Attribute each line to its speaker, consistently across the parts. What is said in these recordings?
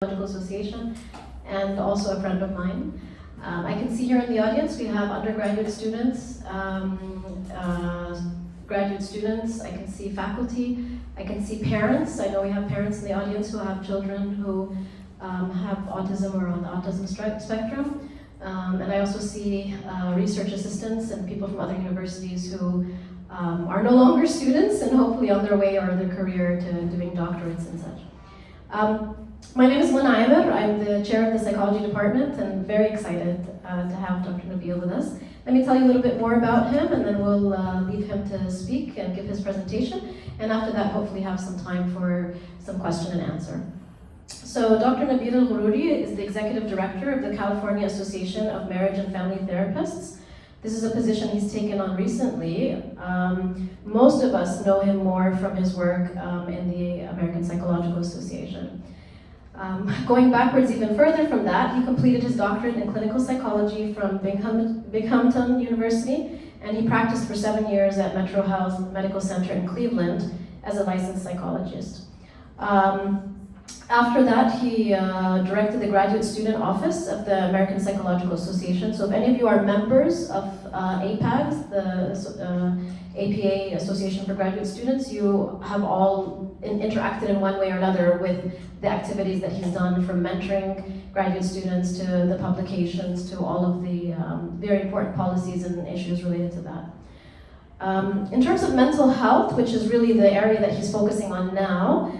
Speaker 1: Association, and also a friend of mine. I can see here in the audience we have undergraduate students, graduate students, I can see faculty, I can see parents. I know we have parents in the audience who have children who have autism or on the autism spectrum. And I also see research assistants and people from other universities who are no longer students and hopefully on their way or their career to doing doctorates and such. My name is Mona Aymer. I'm the chair of the psychology department and very excited to have Dr. Nabil with us. Let me tell you a little bit more about him and then we'll leave him to speak and give his presentation. And after that, hopefully have some time for some question and answer. So Dr. Nabil El-Ghoroury is the executive director of the California Association of Marriage and Family Therapists. This is a position he's taken on recently. Most of us know him more from his work in the American Psychological Association. Going backwards even further from that, he completed his doctorate in clinical psychology from Binghamton University, and he practiced for 7 years at Metro Health Medical Center in Cleveland as a licensed psychologist. After that, he directed the graduate student office of the American Psychological Association. So if any of you are members of APAGS, the APA Association for Graduate Students, you have all interacted in one way or another with the activities that he's done, from mentoring graduate students to the publications to all of the very important policies and issues related to that. In terms of mental health, which is really the area that he's focusing on now,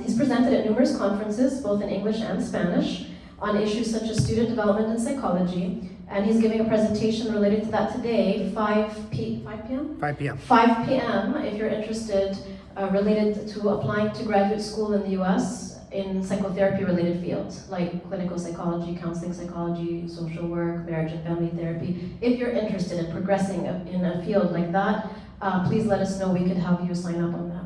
Speaker 1: he's presented at numerous conferences, both in English and Spanish, on issues such as student development and psychology, and he's giving a presentation related to that today, 5 p.m.?
Speaker 2: 5 p.m.
Speaker 1: 5 p.m. if you're interested, related to applying to graduate school in the US in psychotherapy-related fields, like clinical psychology, counseling psychology, social work, marriage and family therapy. If you're interested in progressing in a field like that, please let us know. We could help you sign up on that.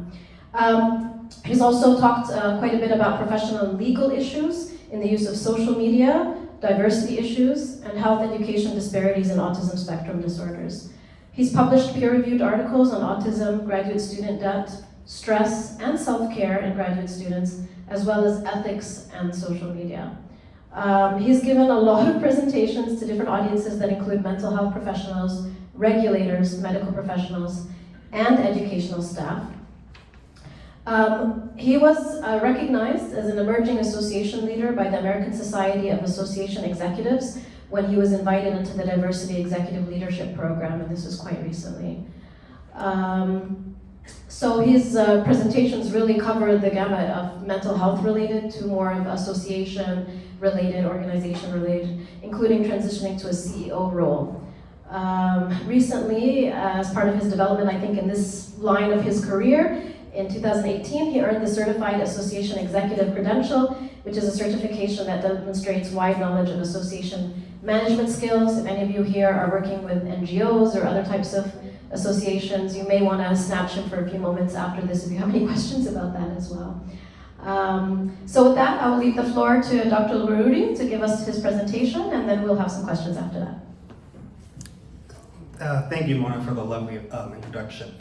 Speaker 1: He's also talked quite a bit about professional and legal issues in the use of social media, diversity issues, and health education disparities in autism spectrum disorders. He's published peer-reviewed articles on autism, graduate student debt, stress, and self-care in graduate students, as well as ethics and social media. He's given a lot of presentations to different audiences that include mental health professionals, regulators, medical professionals, and educational staff. He was recognized as an emerging association leader by the American Society of Association Executives when he was invited into the Diversity Executive Leadership Program, and this was quite recently. So his presentations really cover the gamut of mental health related to more of association related, organization related, including transitioning to a CEO role. Recently, as part of his development, I think in this line of his career, in 2018, he earned the Certified Association Executive Credential, which is a certification that demonstrates wide knowledge of association management skills. If any of you here are working with NGOs or other types of associations, you may want to snatch him for a few moments after this if you have any questions about that as well. So with that, I will leave the floor to Dr. El-Ghoroury to give us his presentation, and then we'll have some questions after that.
Speaker 2: Thank you, Mona, for the lovely introduction.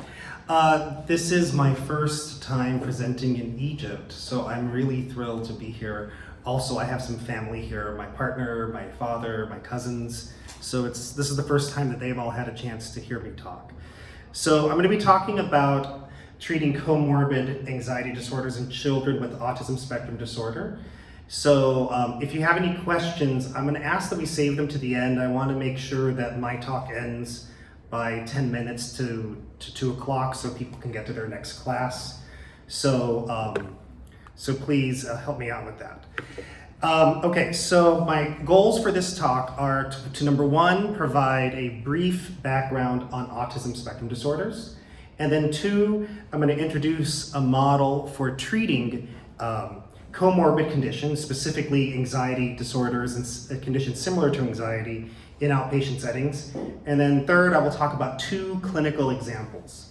Speaker 2: This is my first time presenting in Egypt, so I'm really thrilled to be here. Also, I have some family here, my partner, my father, my cousins. So this is the first time that they've all had a chance to hear me talk. So I'm going to be talking about treating comorbid anxiety disorders in children with autism spectrum disorder. So if you have any questions, I'm going to ask that we save them to the end. I want to make sure that my talk ends by 10 minutes to 2 o'clock so people can get to their next class. So, so please help me out with that. Okay, so my goals for this talk are to number one, provide a brief background on autism spectrum disorders. And then 2, I'm going to introduce a model for treating comorbid conditions, specifically anxiety disorders and conditions similar to anxiety in outpatient settings. And then 3rd, I will talk about 2 clinical examples.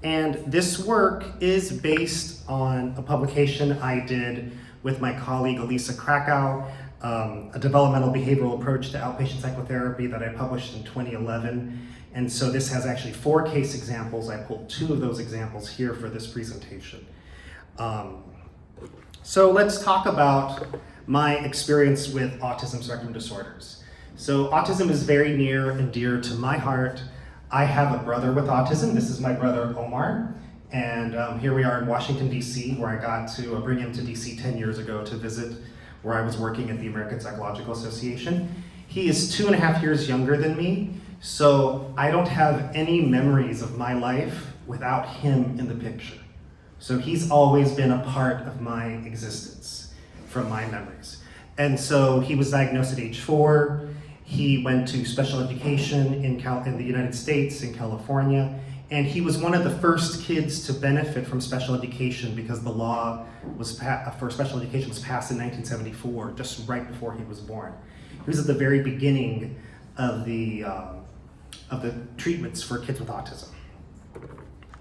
Speaker 2: And this work is based on a publication I did with my colleague Elisa Krakow, a developmental behavioral approach to outpatient psychotherapy that I published in 2011. And so this has actually 4 case examples. I pulled 2 of those examples here for this presentation. So let's talk about my experience with autism spectrum disorders. So autism is very near and dear to my heart. I have a brother with autism. This is my brother Omar. And here we are in Washington, D.C., where I got to bring him to D.C. 10 years ago to visit where I was working at the American Psychological Association. He is 2.5 years younger than me, so I don't have any memories of my life without him in the picture. So he's always been a part of my existence from my memories. And so he was diagnosed at age 4. He went to special education in the United States, in California, and he was one of the first kids to benefit from special education because the law for special education was passed in 1974, just right before he was born. He was at the very beginning of the treatments for kids with autism.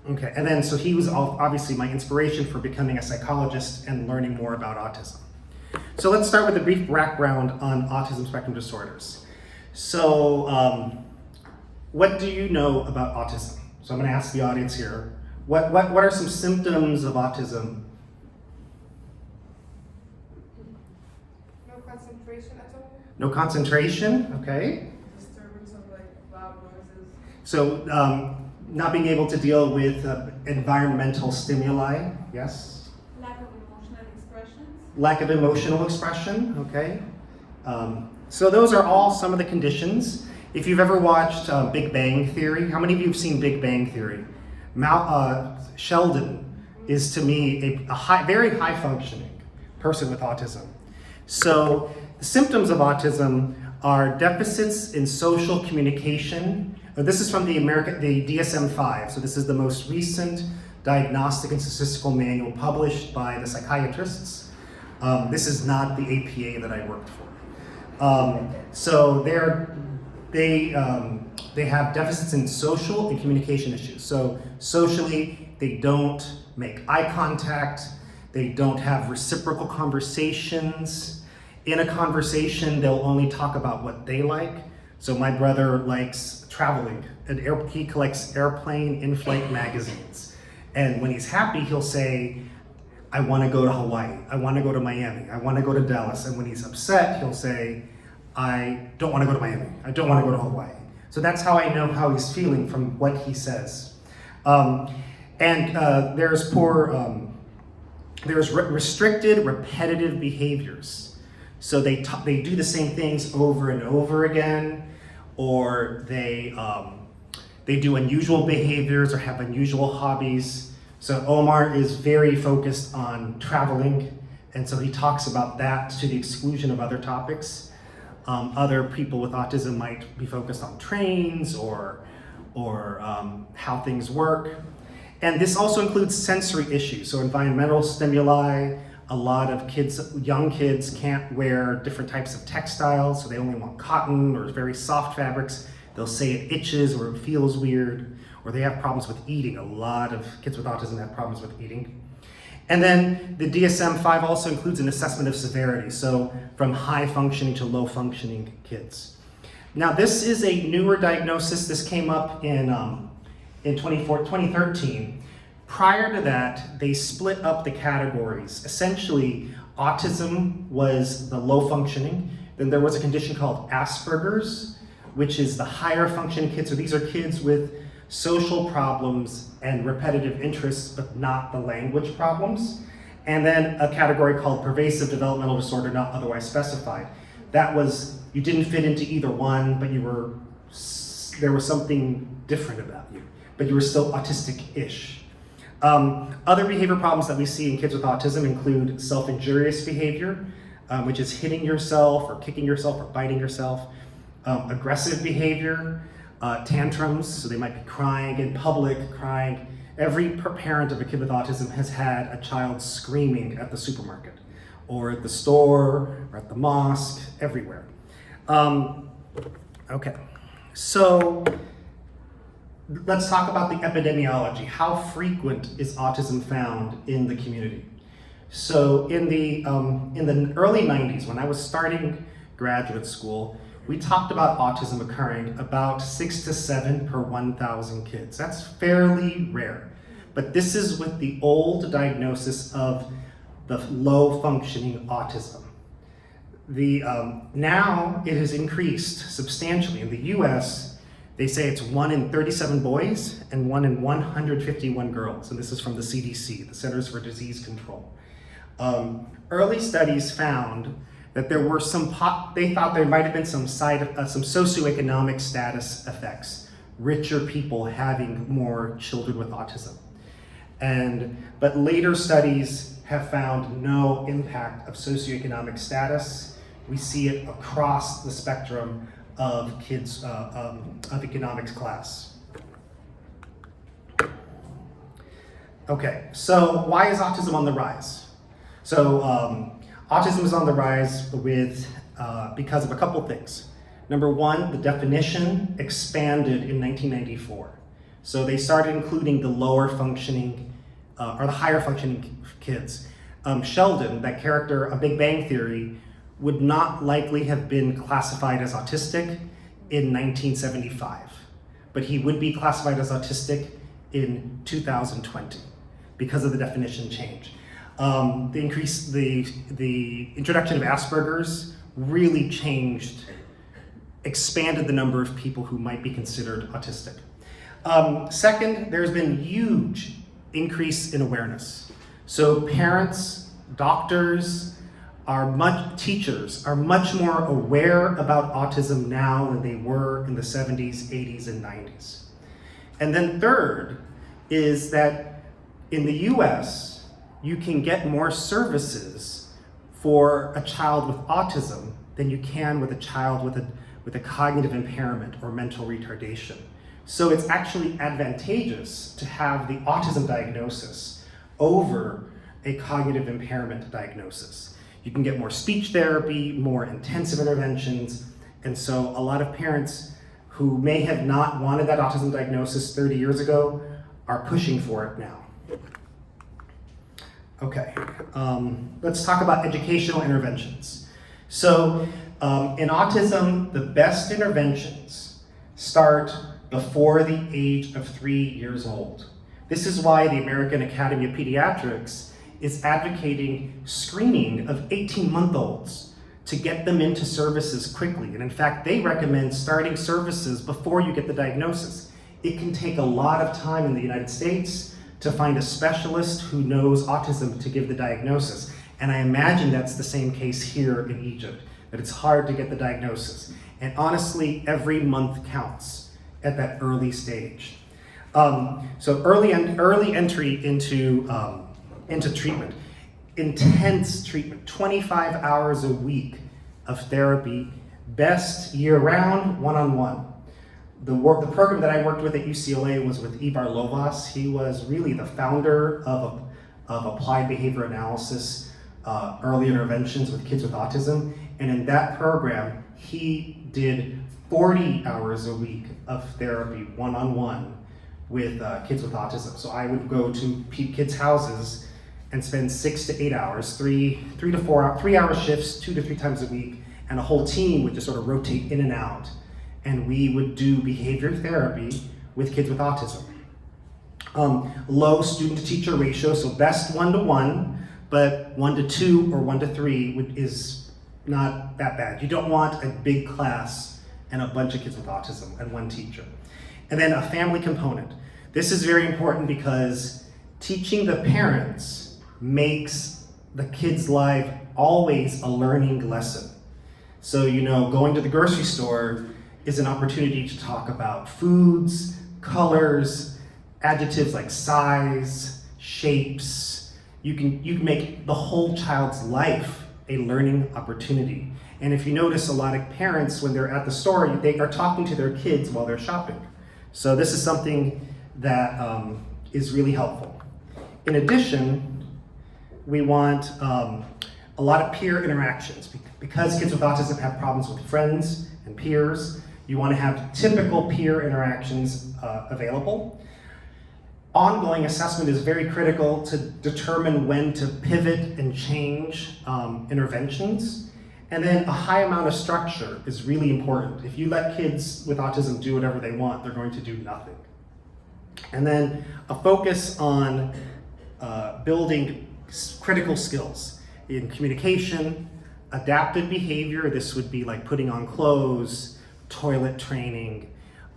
Speaker 2: Okay, and then so he was obviously my inspiration for becoming a psychologist and learning more about autism. So let's start with a brief background on autism spectrum disorders. So what do you know about autism? So I'm going to ask the audience here, what are some symptoms of autism?
Speaker 3: No concentration at all.
Speaker 2: No concentration, okay.
Speaker 3: Disturbance of like loud noises.
Speaker 2: So not being able to deal with environmental stimuli, yes.
Speaker 3: Lack of emotional expressions.
Speaker 2: Lack of emotional expression, okay. So those are all some of the conditions. If you've ever watched Big Bang Theory, how many of you have seen Big Bang Theory? Sheldon is to me a very high functioning person with autism. So the symptoms of autism are deficits in social communication. This is from the DSM-5, so this is the most recent diagnostic and statistical manual published by the psychiatrists. This is not the APA that I worked for. So they have deficits in social and communication issues. So socially, they don't make eye contact, they don't have reciprocal conversations. In a conversation, they'll only talk about what they like. So my brother likes traveling, and he collects airplane in-flight magazines. And when he's happy, he'll say, I want to go to Hawaii, I want to go to Miami, I want to go to Dallas. And when he's upset, he'll say, I don't want to go to Miami, I don't want to go to Hawaii. So that's how I know how he's feeling from what he says. There's restricted, repetitive behaviors. So they do the same things over and over again, or they do unusual behaviors or have unusual hobbies. So Omar is very focused on traveling, and so he talks about that to the exclusion of other topics. Other people with autism might be focused on trains or how things work. And this also includes sensory issues, so environmental stimuli. A lot of young kids can't wear different types of textiles, so they only want cotton or very soft fabrics. They'll say it itches or it feels weird, or they have problems with eating. A lot of kids with autism have problems with eating. And then the DSM-5 also includes an assessment of severity, so from high functioning to low functioning kids. Now this is a newer diagnosis. This came up in 2013. Prior to that, they split up the categories. Essentially, autism was the low functioning. Then there was a condition called Asperger's, which is the higher functioning kids. So these are kids with social problems and repetitive interests, but not the language problems. And then a category called pervasive developmental disorder, not otherwise specified. That was, you didn't fit into either one, but there was something different about you, but you were still autistic-ish. Other behavior problems that we see in kids with autism include self-injurious behavior, which is hitting yourself or kicking yourself or biting yourself, aggressive behavior, tantrums, so they might be crying in public, crying. Every parent of a kid with autism has had a child screaming at the supermarket or at the store or at the mosque, everywhere. Okay, so let's talk about the epidemiology. How frequent is autism found in the community? So in the early 90s, when I was starting graduate school, we talked about autism occurring about 6 to 7 per 1,000 kids. That's fairly rare. But this is with the old diagnosis of the low functioning autism. Now it has increased substantially. In the US, they say it's 1 in 37 boys and 1 in 151 girls. And this is from the CDC, the Centers for Disease Control. Early studies found that there were they thought there might have been some socioeconomic status effects, richer people having more children with autism. But later studies have found no impact of socioeconomic status. We see it across the spectrum of kids of economics class. Okay, so why is autism on the rise? So autism is on the rise because of a couple things. Number one, the definition expanded in 1994. So they started including the lower functioning or the higher functioning kids. Sheldon, that character of Big Bang Theory, would not likely have been classified as autistic in 1975, but he would be classified as autistic in 2020 because of the definition change. The introduction of Asperger's really expanded the number of people who might be considered autistic. Second, there's been huge increase in awareness. So parents, doctors, teachers are much more aware about autism now than they were in the 70s, 80s, and 90s. And then third is that in the US, you can get more services for a child with autism than you can with a child with a cognitive impairment or mental retardation. So it's actually advantageous to have the autism diagnosis over a cognitive impairment diagnosis. You can get more speech therapy, more intensive interventions, and so a lot of parents who may have not wanted that autism diagnosis 30 years ago are pushing for it now. Okay, let's talk about educational interventions. So in autism, the best interventions start before the age of 3 years old. This is why the American Academy of Pediatrics is advocating screening of 18-month-olds to get them into services quickly. And in fact, they recommend starting services before you get the diagnosis. It can take a lot of time in the United States to find a specialist who knows autism to give the diagnosis. And I imagine that's the same case here in Egypt, that it's hard to get the diagnosis. And honestly, every month counts at that early stage. So early entry into treatment, intense treatment, 25 hours a week of therapy, best year-round, one-on-one. The program that I worked with at UCLA was with Ibar Lovas. He was really the founder of applied behavior analysis, early interventions with kids with autism. And in that program, he did 40 hours a week of therapy, one-on-one, with kids with autism. So I would go to kids' houses and spend 6 to 8 hours, 3 to 4 hour, 3 hour shifts, 2 to 3 times a week, and a whole team would just sort of rotate in and out. And we would do behavior therapy with kids with autism. Low student to teacher ratio, so best 1-to-1, but 1-to-2 or 1-to-3 is not that bad. You don't want a big class and a bunch of kids with autism and one teacher. And then a family component. This is very important because teaching the parents makes the kid's life always a learning lesson. So, going to the grocery store is an opportunity to talk about foods, colors, adjectives like size, shapes. You can make the whole child's life a learning opportunity. And if you notice, a lot of parents, when they're at the store, they are talking to their kids while they're shopping. So this is something that is really helpful. In addition, we want a lot of peer interactions. Because kids with autism have problems with friends and peers, you want to have typical peer interactions available. Ongoing assessment is very critical to determine when to pivot and change interventions. And then a high amount of structure is really important. If you let kids with autism do whatever they want, they're going to do nothing. And then a focus on building critical skills in communication, adaptive behavior. This would be like putting on clothes, toilet training,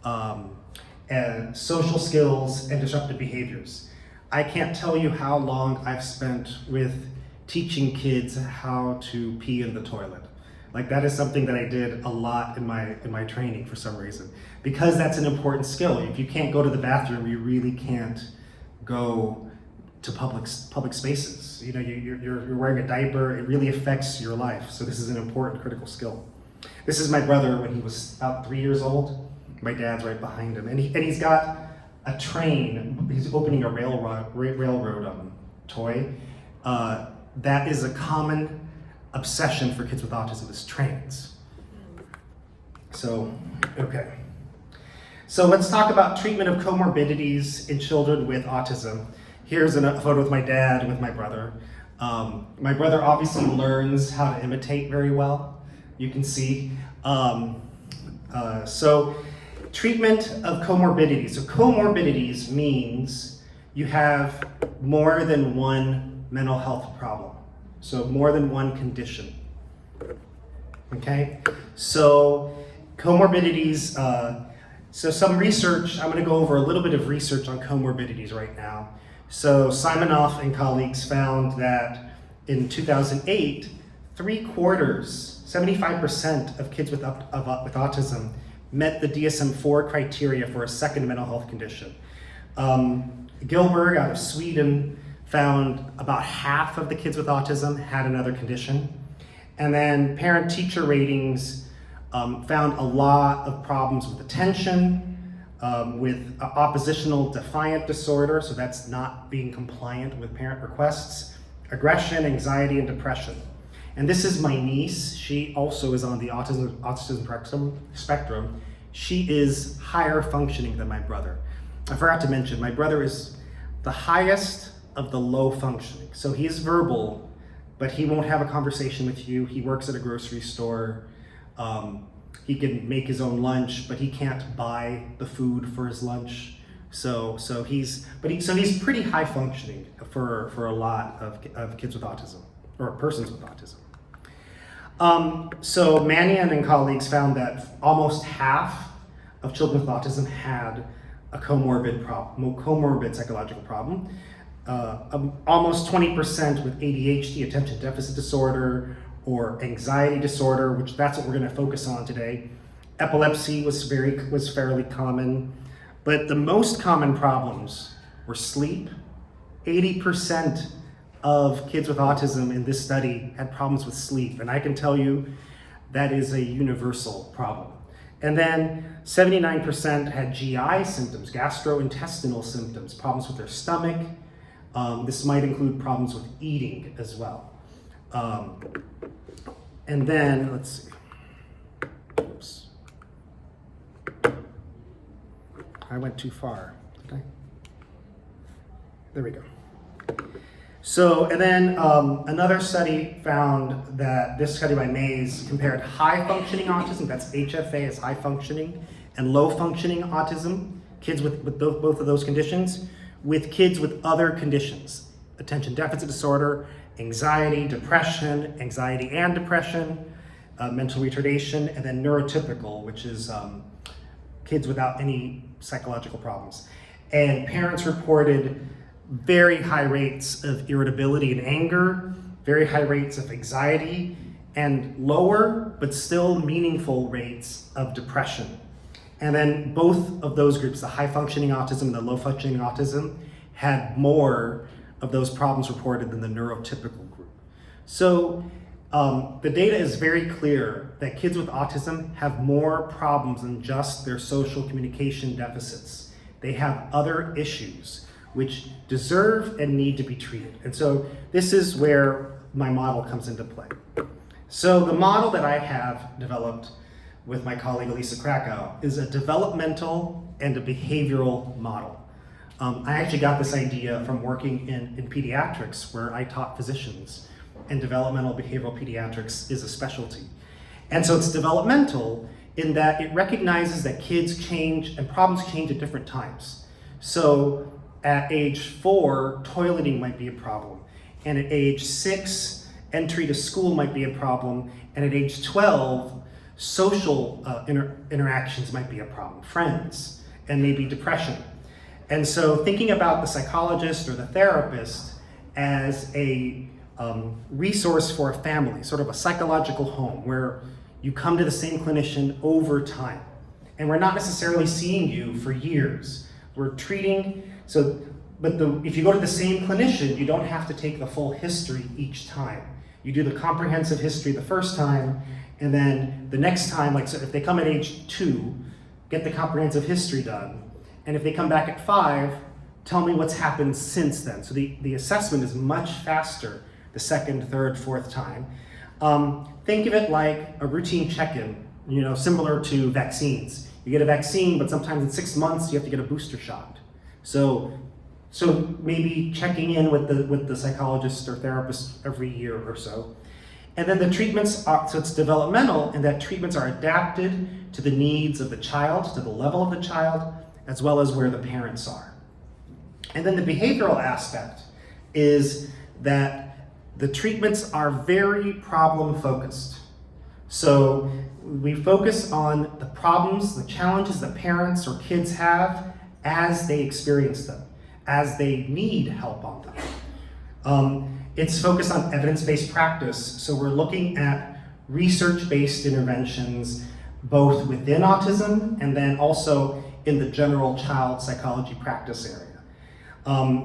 Speaker 2: and social skills and disruptive behaviors. I can't tell you how long I've spent with teaching kids how to pee in the toilet. Like that is something that I did a lot in my training for some reason, because that's an important skill. If you can't go to the bathroom, you really can't go to public spaces. You know, you're wearing a diaper, it really affects your life. So this is an important critical skill. This is my brother when he was about 3 years old. My dad's right behind him, and he's got a train. He's opening a railroad toy. That is a common obsession for kids with autism, is trains. So, okay. So let's talk about treatment of comorbidities in children with autism. Here's a photo with my dad and with my brother. My brother obviously learns how to imitate very well. You can see. So treatment of comorbidities. So comorbidities means you have more than one mental health problem. So more than one condition. Okay? So comorbidities, so some research, I'm going to go over a little bit of research on comorbidities right now. So Simonoff and colleagues found that in 2008, 75% of kids with autism met the DSM-4 criteria for a second mental health condition. Gilberg out of Sweden found about half of the kids with autism had another condition. And then parent-teacher ratings found a lot of problems with attention, with oppositional defiant disorder, so that's not being compliant with parent requests, aggression, anxiety, and depression. And this is my niece. She also is on the autism spectrum. She is higher functioning than my brother. I forgot to mention, my brother is the highest of the low functioning. So he is verbal, but he won't have a conversation with you. He works at a grocery store. He can make his own lunch, but he can't buy the food for his lunch. So he's pretty high functioning for a lot of kids with autism, or persons with autism. So Mannion and colleagues found that almost half of children with autism had a comorbid psychological problem. Almost 20% with ADHD, attention deficit disorder, or anxiety disorder, which that's what we're going to focus on today. Epilepsy was fairly common, but the most common problems were sleep. 80% of kids with autism in this study had problems with sleep, and I can tell you that is a universal problem. And then 79% had GI symptoms, gastrointestinal symptoms, problems with their stomach. This might include problems with eating as well. And then, let's see. Oops. I went too far, did I? There we go. So, and then another study found that, this study by Mays compared high functioning autism, that's HFA as high functioning, and low functioning autism, kids with both of those conditions, with kids with other conditions, attention deficit disorder, anxiety and depression, mental retardation, and then neurotypical, which is kids without any psychological problems. And parents reported very high rates of irritability and anger, very high rates of anxiety, and lower but still meaningful rates of depression. And then both of those groups, the high functioning autism and the low functioning autism, had more of those problems reported than the neurotypical group. So the data is very clear that kids with autism have more problems than just their social communication deficits. They have other issues which deserve and need to be treated. And so this is where my model comes into play. So the model that I have developed with my colleague Elisa Krakow is a developmental and a behavioral model. I actually got this idea from working in pediatrics, where I taught physicians, and developmental behavioral pediatrics is a specialty. And so it's developmental in that it recognizes that kids change and problems change at different times. So at age 4, toileting might be a problem. And at age 6, entry to school might be a problem. And at age 12, social interactions might be a problem, friends, and maybe depression. And so thinking about the psychologist or the therapist as a resource for a family, sort of a psychological home where you come to the same clinician over time. And we're not necessarily seeing you for years. We're treating, if you go to the same clinician, you don't have to take the full history each time. You do the comprehensive history the first time, and then the next time, so if they come at age 2, get the comprehensive history done. And if they come back at 5, tell me what's happened since then. So the assessment is much faster the second, third, fourth time. Think of it like a routine check-in, similar to vaccines. You get a vaccine, but sometimes in 6 months you have to get a booster shot. So maybe checking in with the psychologist or therapist every year or so. And then the treatments so it's developmental, and that treatments are adapted to the needs of the child, to the level of the child, as well as where the parents are. And then the behavioral aspect is that the treatments are very problem focused. So we focus on the problems, the challenges that parents or kids have as they experience them, as they need help on them. It's focused on evidence-based practice. So we're looking at research-based interventions, both within autism and then also in the general child psychology practice area.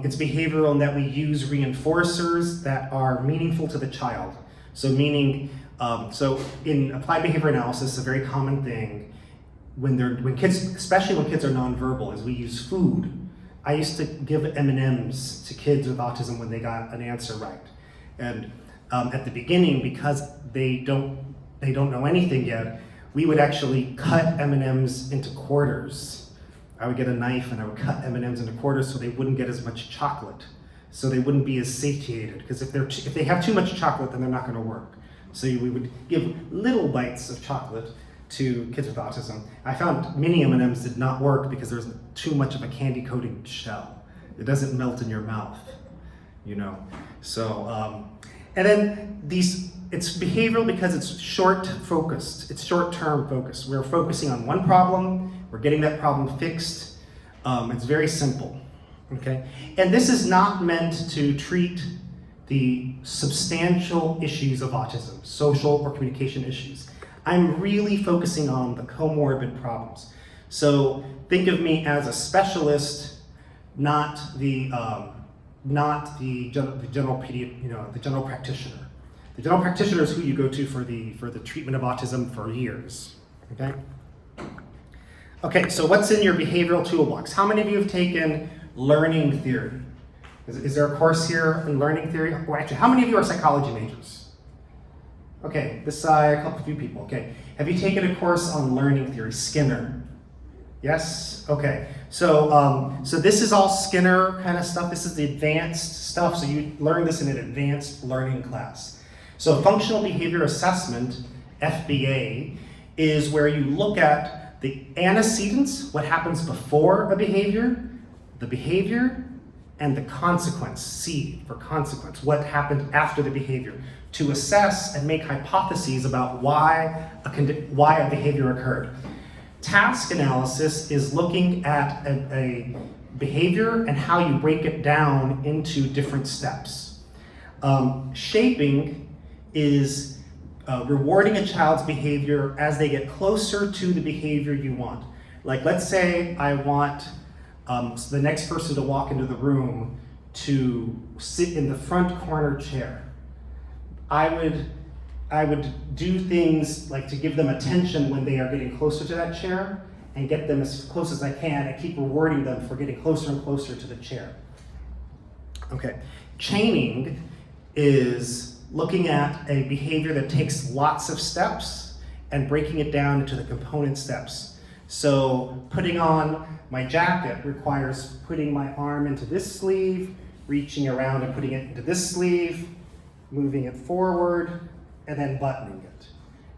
Speaker 2: It's behavioral in that we use reinforcers that are meaningful to the child. So meaning, so in applied behavior analysis, a very common thing when kids, especially when kids are nonverbal, is we use food. I used to give M&Ms to kids with autism when they got an answer right. And at the beginning, because they don't know anything yet, we would actually cut M&Ms into quarters. I would get a knife and I would cut M&Ms into quarters so they wouldn't get as much chocolate, so they wouldn't be as satiated. Because if they have too much chocolate, then they're not going to work. So we would give little bites of chocolate to kids with autism. I found mini M&Ms did not work because there's too much of a candy-coated shell. It doesn't melt in your mouth, So, and then it's behavioral because it's short-focused. It's short-term focused. We're focusing on one problem. We're getting that problem fixed. It's very simple, okay? And this is not meant to treat the substantial issues of autism, social or communication issues. I'm really focusing on the comorbid problems. So think of me as a specialist, not the general practitioner. The general practitioner is who you go to for the treatment of autism for years. Okay. Okay. So what's in your behavioral toolbox? How many of you have taken learning theory? Is there a course here in learning theory? Or actually, how many of you are psychology majors? Okay, this side, a few people. Okay, have you taken a course on learning theory, Skinner? Yes. Okay. So this is all Skinner kind of stuff. This is the advanced stuff. So you learn this in an advanced learning class. So functional behavior assessment, FBA, is where you look at the antecedents, what happens before a behavior, the behavior, and the consequence, C for consequence, what happened after the behavior, to assess and make hypotheses about why a behavior occurred. Task analysis is looking at a behavior and how you break it down into different steps. Shaping is rewarding a child's behavior as they get closer to the behavior you want. Like, let's say I want the next person to walk into the room to sit in the front corner chair. I would do things like to give them attention when they are getting closer to that chair and get them as close as I can and keep rewarding them for getting closer and closer to the chair. Okay, chaining is looking at a behavior that takes lots of steps and breaking it down into the component steps. So putting on my jacket requires putting my arm into this sleeve, reaching around and putting it into this sleeve, moving it forward, and then buttoning it.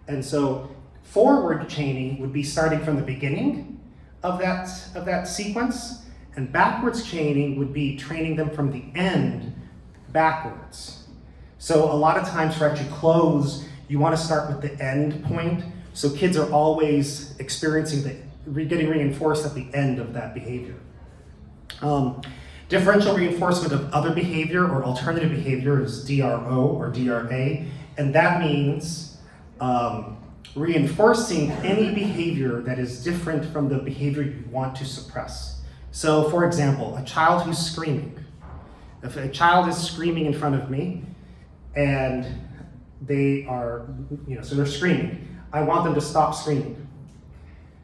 Speaker 2: And so forward chaining would be starting from the beginning of that sequence, and backwards chaining would be training them from the end backwards. So a lot of times for actually close, you want to start with the end point. So kids are always experiencing getting reinforced at the end of that behavior. Differential reinforcement of other behavior or alternative behavior is DRO or DRA, and that means reinforcing any behavior that is different from the behavior you want to suppress. So for example, a child who's screaming. If a child is screaming in front of me and they are, so they're screaming, I want them to stop screaming.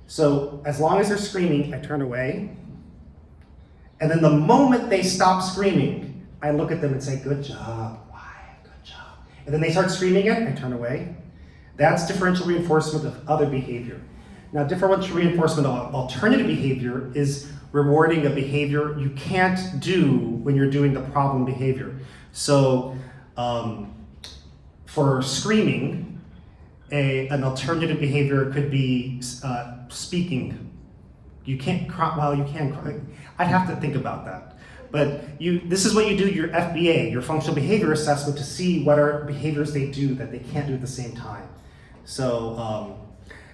Speaker 2: So as long as they're screaming, I turn away. And then the moment they stop screaming, I look at them and say, good job, why, good job. And then they start screaming again, I turn away. That's differential reinforcement of other behavior. Now, differential reinforcement of alternative behavior is rewarding a behavior you can't do when you're doing the problem behavior. So for screaming, an alternative behavior could be speaking. You can't cry, well, you can cry. I'd have to think about that. But this is what you do your FBA, your functional behavior assessment, to see what are behaviors they do that they can't do at the same time. So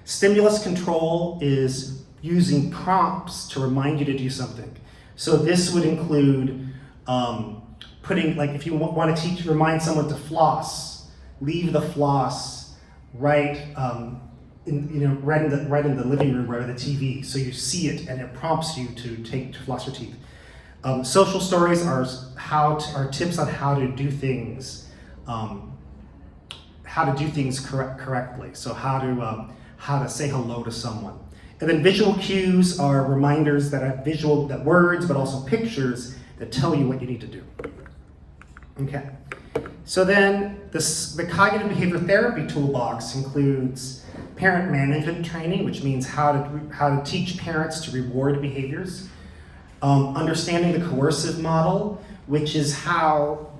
Speaker 2: stimulus control is using prompts to remind you to do something. So this would include putting, like if you want to remind someone to floss, leave the floss right in the living room, right on the TV, so you see it and it prompts you to floss your teeth. Social stories are tips on how to do things, correctly. So how to say hello to someone. And then visual cues are reminders that are words, but also pictures that tell you what you need to do. Okay. So then the cognitive behavior therapy toolbox includes parent management training, which means how to teach parents to reward behaviors. Understanding the coercive model, which is how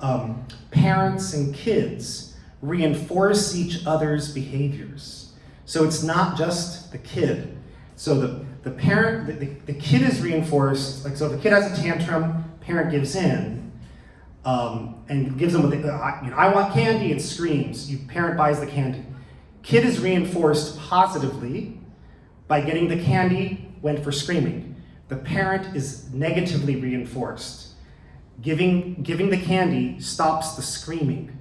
Speaker 2: parents and kids reinforce each other's behaviors. So it's not just the kid. So the kid is reinforced. Like, so if the kid has a tantrum, parent gives in and gives them what I want candy, and screams. Parent buys the candy. Kid is reinforced positively by getting the candy when for screaming. The parent is negatively reinforced. Giving the candy stops the screaming.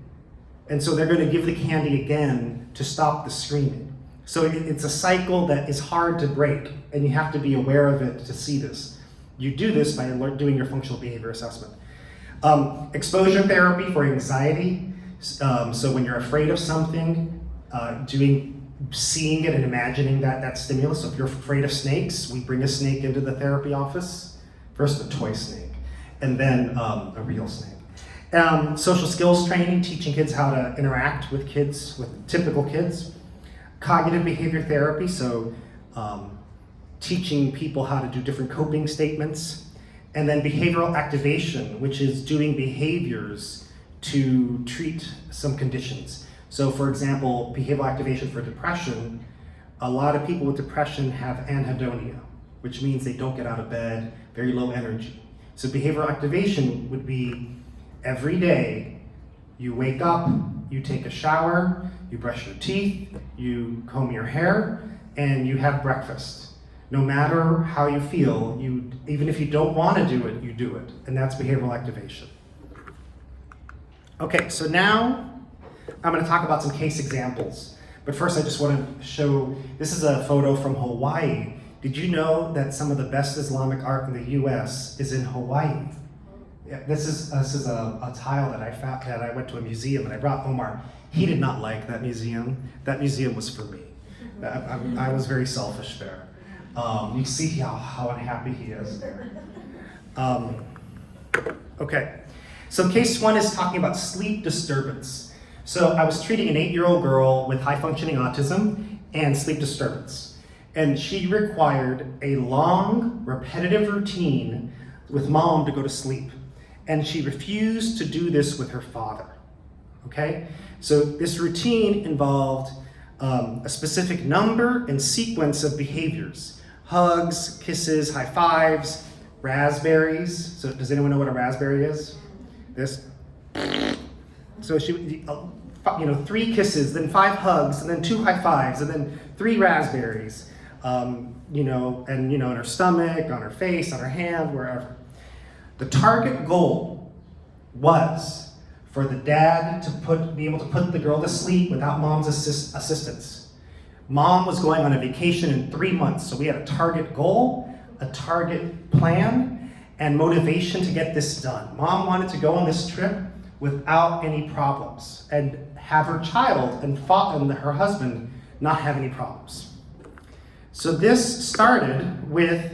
Speaker 2: And so they're going to give the candy again to stop the screaming. So it's a cycle that is hard to break, and you have to be aware of it to see this. You do this by doing your functional behavior assessment. Exposure therapy for anxiety. So when you're afraid of something, seeing it and imagining that stimulus. So if you're afraid of snakes, we bring a snake into the therapy office. First a toy snake, and then a real snake. Social skills training, teaching kids how to interact with typical kids. Cognitive behavior therapy, so teaching people how to do different coping statements. And then behavioral activation, which is doing behaviors to treat some conditions. So for example, behavioral activation for depression, a lot of people with depression have anhedonia, which means they don't get out of bed, very low energy. So behavioral activation would be every day, you wake up, you take a shower, you brush your teeth, you comb your hair, and you have breakfast. No matter how you feel, even if you don't want to do it, you do it. And that's behavioral activation. Okay, so now I'm going to talk about some case examples. But first I just want to show, this is a photo from Hawaii. Did you know that some of the best Islamic art in the US is in Hawaii? Yeah, this is a tile that I found, that I went to a museum and I brought Omar. He did not like that museum. That museum was for me. I was very selfish there. You see how unhappy he is there. Okay, so case one is talking about sleep disturbance. So I was treating an 8-year-old girl with high-functioning autism and sleep disturbance. And she required a long, repetitive routine with mom to go to sleep. And she refused to do this with her father, okay? So this routine involved a specific number and sequence of behaviors. Hugs, kisses, high fives, raspberries. So does anyone know what a raspberry is? This. So she would, 3 kisses, then 5 hugs, and then 2 high fives, and then 3 raspberries, and in her stomach, on her face, on her hand, wherever. The target goal was for the dad to be able to put the girl to sleep without mom's assistance. Mom was going on a vacation in 3 months, so we had a target goal, a target plan, and motivation to get this done. Mom wanted to go on this trip without any problems and have her child and her husband not have any problems. So this started with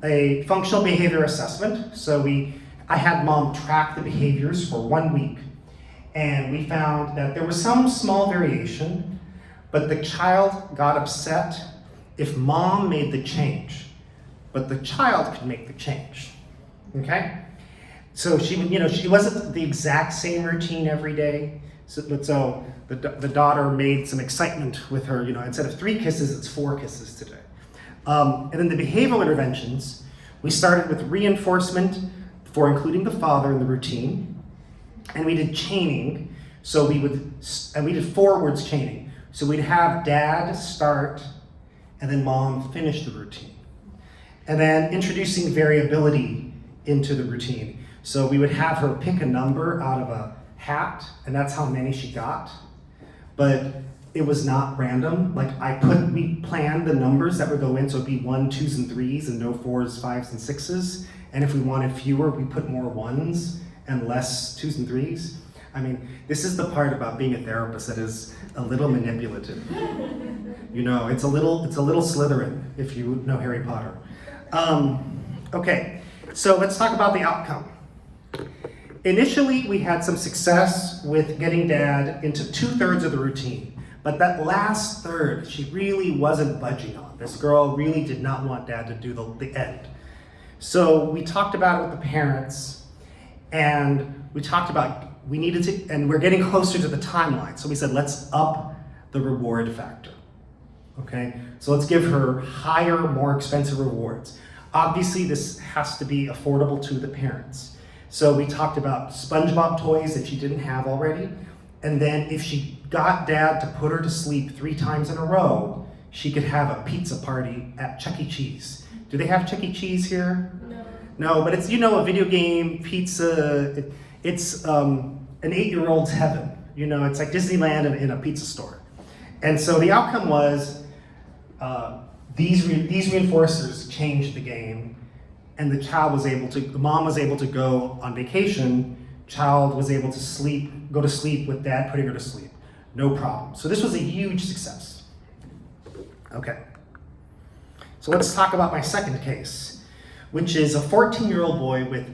Speaker 2: a functional behavior assessment. So I had mom track the behaviors for 1 week, and we found that there was some small variation, but the child got upset if mom made the change, but the child could make the change, okay? So she wasn't the exact same routine every day. So the daughter made some excitement with her, instead of 3 kisses, it's 4 kisses today. And then the behavioral interventions, we started with reinforcement for including the father in the routine, and we did chaining. So we did forwards chaining. So we'd have dad start, and then mom finish the routine. And then introducing variability into the routine. So we would have her pick a number out of a hat, and that's how many she got. But it was not random. We planned the numbers that would go in, so it'd be 1, 2s, and 3s, and no 4s, 5s, and 6s. And if we wanted fewer, we put more 1s and less 2s and 3s. I mean, this is the part about being a therapist that is a little manipulative. It's a little Slytherin, if you know Harry Potter. Okay, so let's talk about the outcome. Initially, we had some success with getting dad into 2/3 of the routine, but that last third, she really wasn't budging on. This girl really did not want dad to do the end. So we talked about it with the parents, and we talked about we needed to, and we're getting closer to the timeline. So we said, let's up the reward factor. Okay, so let's give her higher, more expensive rewards. Obviously, this has to be affordable to the parents. So we talked about SpongeBob toys that she didn't have already. And then if she got dad to put her to sleep 3 times in a row, she could have a pizza party at Chuck E. Cheese. Do they have Chuck E. Cheese here? No, but it's, a video game, pizza, it's an 8-year-old's heaven. It's like Disneyland in a pizza store. And so the outcome was these reinforcers changed the game, and the mom was able to go on vacation, child was able to go to sleep with dad putting her to sleep. No problem. So this was a huge success. Okay. So let's talk about my second case, which is a 14-year-old boy with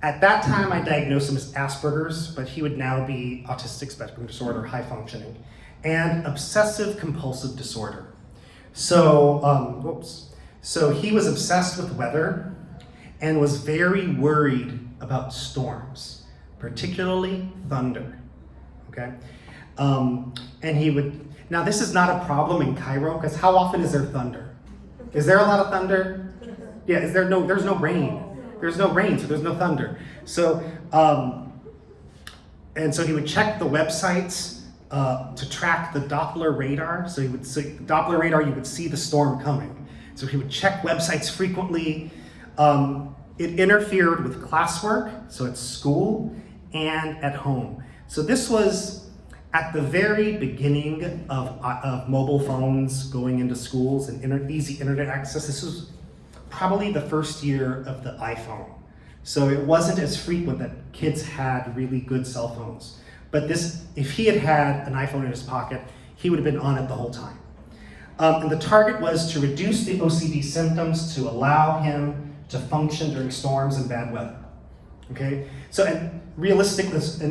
Speaker 2: at that time I diagnosed him as Asperger's, but he would now be autistic spectrum disorder, high functioning, and obsessive compulsive disorder. So, So he was obsessed with weather and was very worried about storms, particularly thunder, okay? And he would, now this is not a problem in Cairo, because how often is there thunder? Is there a lot of thunder? Yeah, there's no rain. There's no rain, so there's no thunder. So, and so he would check the websites to track the Doppler radar. So Doppler radar, you would see the storm coming. So he would check websites frequently. It interfered with classwork, so at school and at home. So this was at the very beginning of mobile phones going into schools and easy internet access. This was probably the first year of the iPhone. So it wasn't as frequent that kids had really good cell phones. But if he had had an iPhone in his pocket, he would have been on it the whole time. And the target was to reduce the OCD symptoms to allow him to function during storms and bad weather. Okay? So, and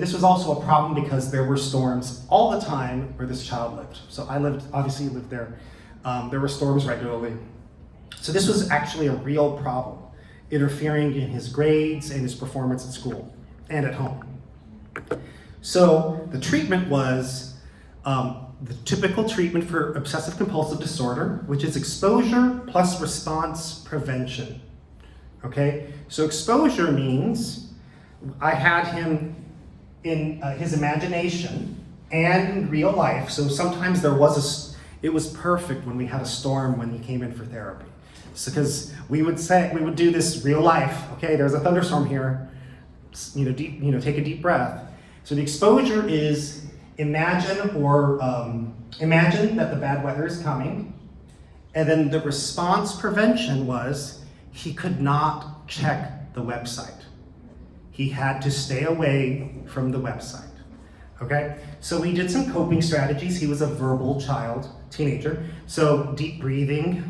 Speaker 2: this was also a problem because there were storms all the time where this child lived. So obviously lived there. There were storms regularly. So this was actually a real problem, interfering in his grades and his performance at school and at home. So the treatment was the typical treatment for obsessive compulsive disorder, which is exposure plus response prevention. Okay, so exposure means I had him in his imagination and in real life. So sometimes it was perfect when we had a storm when he came in for therapy. So because we would do this real life. Okay, there's a thunderstorm here. Take a deep breath. So the exposure is imagine that the bad weather is coming, and then the response prevention was he could not check the website. He had to stay away from the website. Okay, so we did some coping strategies. He was a verbal teenager. So deep breathing,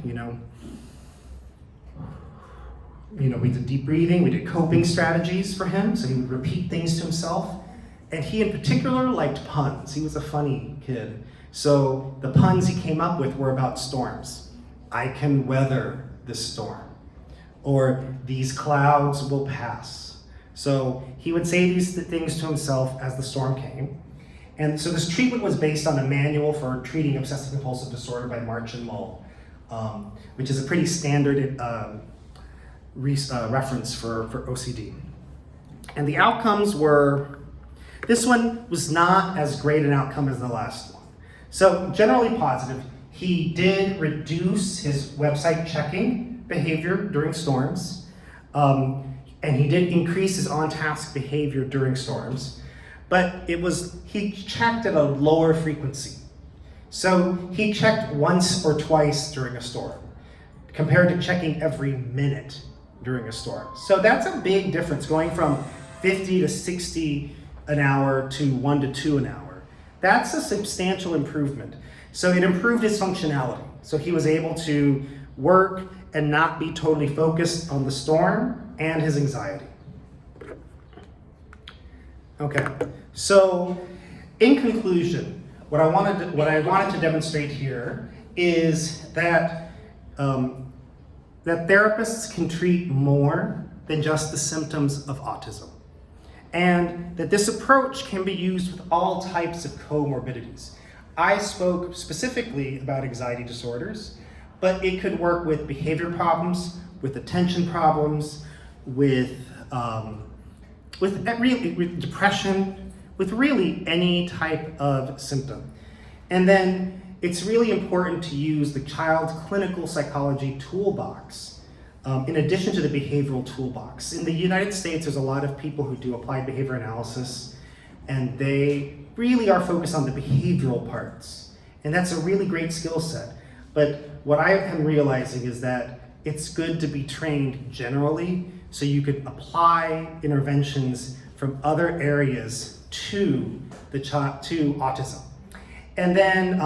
Speaker 2: we did deep breathing, we did coping strategies for him, so he would repeat things to himself. And he in particular liked puns. He was a funny kid. So the puns he came up with were about storms. I can weather this storm. Or these clouds will pass. So he would say these things to himself as the storm came. And so this treatment was based on a manual for treating obsessive compulsive disorder by March and Mull, which is a pretty standard reference for OCD. And the outcomes were, this one was not as great an outcome as the last one. So generally positive. He did reduce his website checking behavior during storms, and he did increase his on-task behavior during storms, but he checked at a lower frequency. So he checked once or twice during a storm, compared to checking every minute during a storm. So that's a big difference, going from 50 to 60 an hour to 1 to 2 an hour. That's a substantial improvement. So it improved his functionality. So he was able to work and not be totally focused on the storm and his anxiety. Okay, so in conclusion, what I wanted to demonstrate here is that that therapists can treat more than just the symptoms of autism, and that this approach can be used with all types of comorbidities. I spoke specifically about anxiety disorders, but it could work with behavior problems, with attention problems, with depression, with really any type of symptom. And then it's really important to use the child's clinical psychology toolbox in addition to the behavioral toolbox. In the United States, there's a lot of people who do applied behavior analysis, and they really are focused on the behavioral parts. And that's a really great skill set. But what I am realizing is that it's good to be trained generally so you could apply interventions from other areas to autism. And then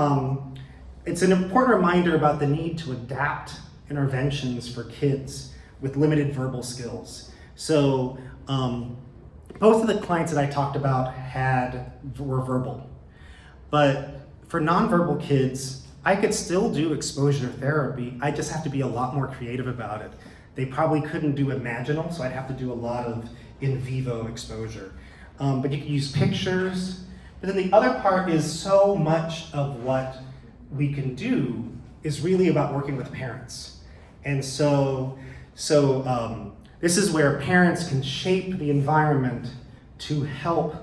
Speaker 2: it's an important reminder about the need to adapt interventions for kids with limited verbal skills. So both of the clients that I talked about were verbal, but for nonverbal kids, I could still do exposure therapy. I just have to be a lot more creative about it. They probably couldn't do imaginal, so I'd have to do a lot of in vivo exposure. But you can use pictures. But then the other part is so much of what we can do is really about working with parents. And so this is where parents can shape the environment to help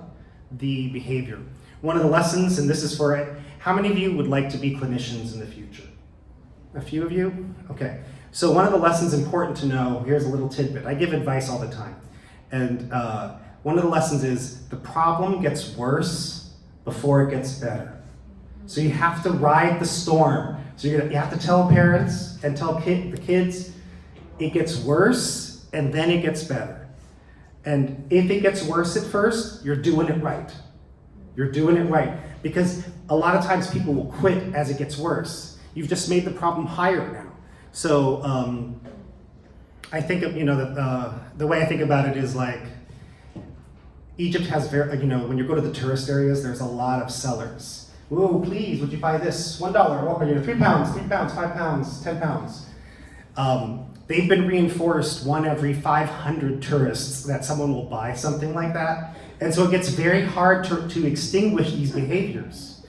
Speaker 2: the behavior. One of the lessons, and this is for, how many of you would like to be clinicians in the future? A few of you? Okay. So one of the lessons important to know, here's a little tidbit. I give advice all the time. And one of the lessons is the problem gets worse before it gets better. So you have to ride the storm. So you have to tell parents and tell the kids, it gets worse and then it gets better. And if it gets worse at first, you're doing it right. You're doing it right. Because a lot of times people will quit as it gets worse. You've just made the problem higher now. So I think of, the way I think about it is like, Egypt has when you go to the tourist areas, there's a lot of sellers. Ooh, please, would you buy this? $1, welcome, 3 pounds, 5 pounds, 10 pounds. They've been reinforced 1 every 500 tourists that someone will buy something like that. And so it gets very hard to extinguish these behaviors.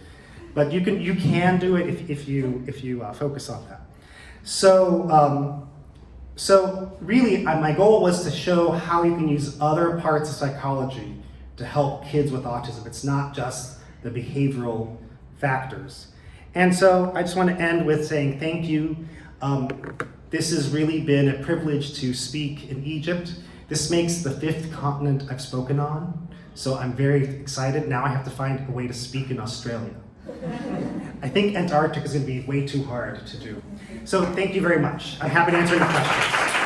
Speaker 2: But you can do it if you focus on that. So So really, my goal was to show how you can use other parts of psychology to help kids with autism. It's not just the behavioral factors. And so I just want to end with saying thank you. This has really been a privilege to speak in Egypt. This makes the 5th continent I've spoken on. So I'm very excited. Now I have to find a way to speak in Australia. I think Antarctica is going to be way too hard to do. So thank you very much. I'm happy to answer any questions.